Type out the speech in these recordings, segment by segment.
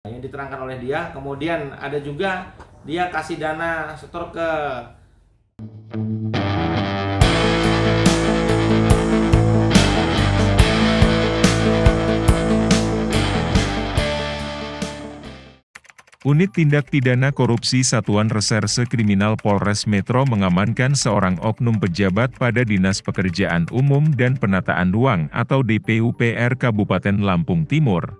yang diterangkan oleh dia. Kemudian ada juga dia kasih dana setor ke Unit Tindak Pidana Korupsi Satuan Reserse Kriminal Polres Metro mengamankan seorang oknum pejabat pada Dinas Pekerjaan Umum dan Penataan Ruang atau DPUPR Kabupaten Lampung Timur.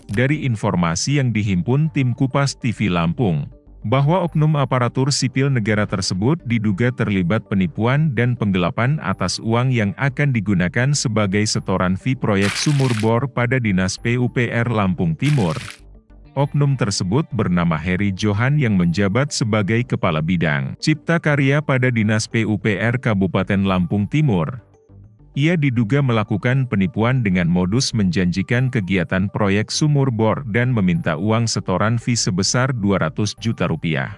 Dari informasi yang dihimpun tim Kupas TV Lampung, bahwa oknum aparatur sipil negara tersebut diduga terlibat penipuan dan penggelapan atas uang yang akan digunakan sebagai setoran fee proyek sumur bor pada Dinas PUPR Lampung Timur. Oknum tersebut bernama Heri Johan yang menjabat sebagai Kepala Bidang Cipta Karya pada Dinas PUPR Kabupaten Lampung Timur. Ia diduga melakukan penipuan dengan modus menjanjikan kegiatan proyek sumur bor dan meminta uang setoran fee sebesar 200 juta rupiah.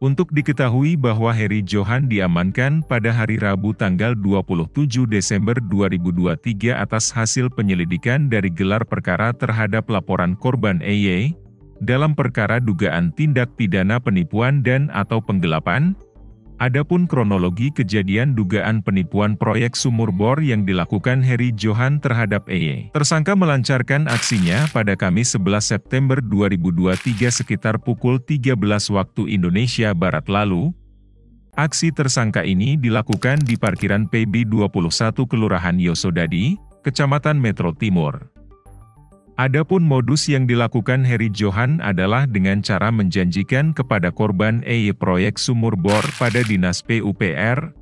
Untuk diketahui bahwa Heri Johan diamankan pada hari Rabu tanggal 27 Desember 2023 atas hasil penyelidikan dari gelar perkara terhadap laporan korban EY, dalam perkara dugaan tindak pidana penipuan dan atau penggelapan. Adapun kronologi kejadian dugaan penipuan proyek sumur bor yang dilakukan Heri Johan terhadap EY. Tersangka melancarkan aksinya pada Kamis 11 September 2023 sekitar pukul 13 waktu Indonesia Barat lalu. Aksi tersangka ini dilakukan di parkiran PB21 Kelurahan Yosodadi, Kecamatan Metro Timur. Adapun modus yang dilakukan Heri Johan adalah dengan cara menjanjikan kepada korban EY proyek sumur bor pada Dinas PUPR.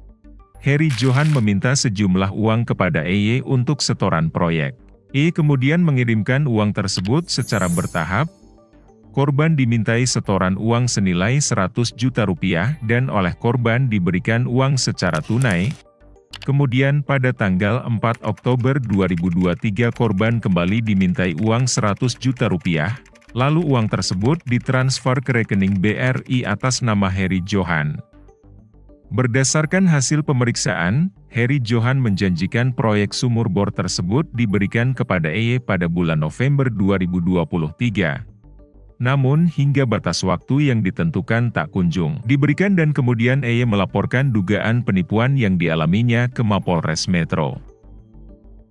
Heri Johan meminta sejumlah uang kepada EY untuk setoran proyek. EY kemudian mengirimkan uang tersebut secara bertahap. Korban dimintai setoran uang senilai 100 juta rupiah dan oleh korban diberikan uang secara tunai. Kemudian pada tanggal 4 Oktober 2023 korban kembali dimintai uang 100 juta rupiah, lalu uang tersebut ditransfer ke rekening BRI atas nama Heri Johan. Berdasarkan hasil pemeriksaan, Heri Johan menjanjikan proyek sumur bor tersebut diberikan kepada EY pada bulan November 2023. Namun hingga batas waktu yang ditentukan tak kunjung diberikan dan kemudian EY melaporkan dugaan penipuan yang dialaminya ke Mapolres Metro.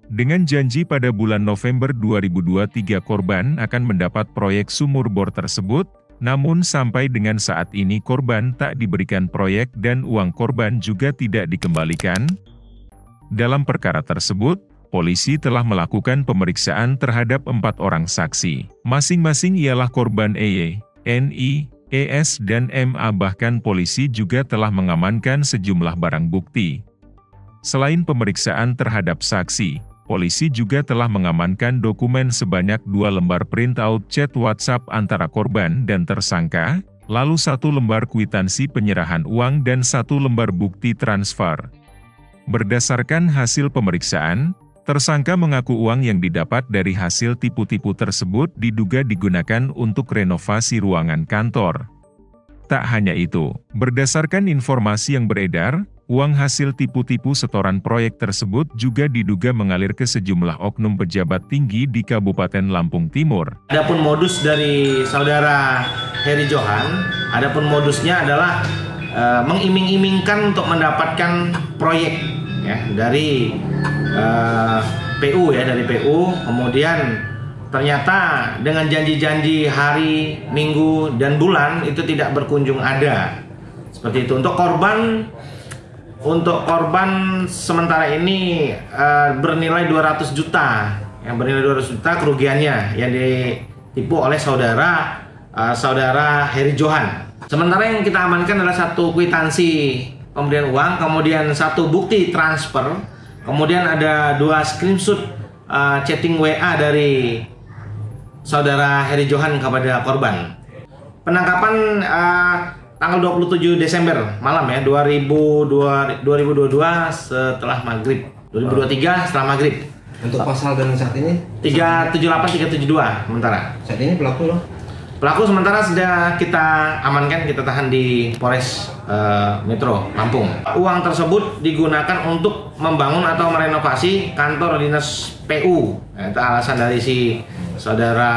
Dengan janji pada bulan November 2023 korban akan mendapat proyek sumur bor tersebut, namun sampai dengan saat ini korban tak diberikan proyek dan uang korban juga tidak dikembalikan. Dalam perkara tersebut, polisi telah melakukan pemeriksaan terhadap 4 orang saksi. Masing-masing ialah korban EY, NI, ES dan MA, bahkan polisi juga telah mengamankan sejumlah barang bukti. Selain pemeriksaan terhadap saksi, polisi juga telah mengamankan dokumen sebanyak 2 lembar printout chat WhatsApp antara korban dan tersangka, lalu 1 lembar kwitansi penyerahan uang dan 1 lembar bukti transfer. Berdasarkan hasil pemeriksaan, tersangka mengaku uang yang didapat dari hasil tipu-tipu tersebut diduga digunakan untuk renovasi ruangan kantor. Tak hanya itu, berdasarkan informasi yang beredar, uang hasil tipu-tipu setoran proyek tersebut juga diduga mengalir ke sejumlah oknum pejabat tinggi di Kabupaten Lampung Timur. Adapun modus dari saudara Heri Johan, adapun modusnya adalah mengiming-imingkan untuk mendapatkan proyek ya dari PU ya, dari PU. Kemudian ternyata dengan janji-janji hari, minggu dan bulan itu tidak berkunjung ada. Seperti itu. Untuk korban sementara ini bernilai 200 juta. Yang bernilai 200 juta kerugiannya yang ditipu oleh saudara Heri Johan. Sementara yang kita amankan adalah 1 kwitansi pemberian uang, kemudian 1 bukti transfer, kemudian ada 2 screenshot chatting WA dari saudara Heri Johan kepada korban. Penangkapan tanggal 27 Desember malam ya 2022 setelah maghrib, 2023 setelah maghrib. Untuk pasal dan saat ini 378 372 sementara. Saat ini pelaku Pelaku sementara sudah kita amankan, kita tahan di Polres Metro Lampung. Uang tersebut digunakan untuk membangun atau merenovasi kantor dinas PU. Itu alasan dari si saudara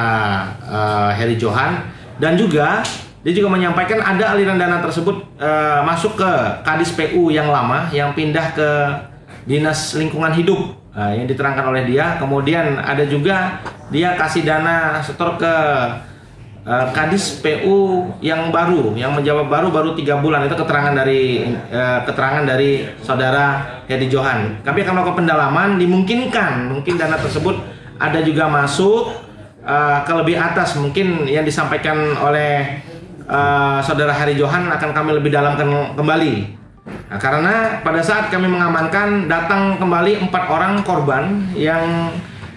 Heri Johan. Dan juga dia juga menyampaikan ada aliran dana tersebut masuk ke Kadis PU yang lama yang pindah ke Dinas Lingkungan Hidup. Yang diterangkan oleh dia. Kemudian ada juga dia kasih dana setor ke Kadis PU yang baru, yang menjawab baru 3 bulan. Itu keterangan dari saudara Heri Johan. Kami akan melakukan pendalaman, dimungkinkan mungkin dana tersebut ada juga masuk ke lebih atas, mungkin yang disampaikan oleh saudara Heri Johan akan kami lebih dalamkan kembali. Nah, karena pada saat kami mengamankan datang kembali 4 orang korban yang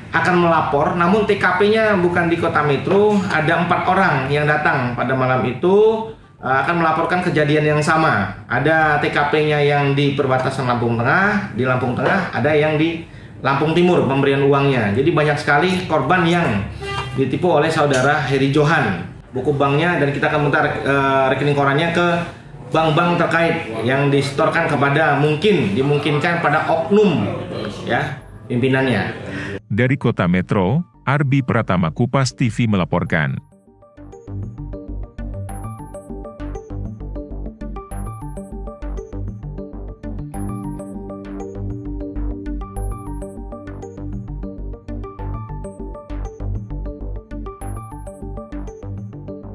akan melapor, namun TKP-nya bukan di Kota Metro. Ada 4 orang yang datang pada malam itu akan melaporkan kejadian yang sama. Ada TKP-nya yang di perbatasan Lampung Tengah, di Lampung Tengah, ada yang di Lampung Timur pemberian uangnya. Jadi banyak sekali korban yang ditipu oleh saudara Heri Johan. Buku banknya dan kita akan minta rekening korannya ke bank-bank terkait yang disetorkan kepada dimungkinkan pada oknum ya pimpinannya. Dari Kota Metro, Arbi Pratama, Kupas TV melaporkan.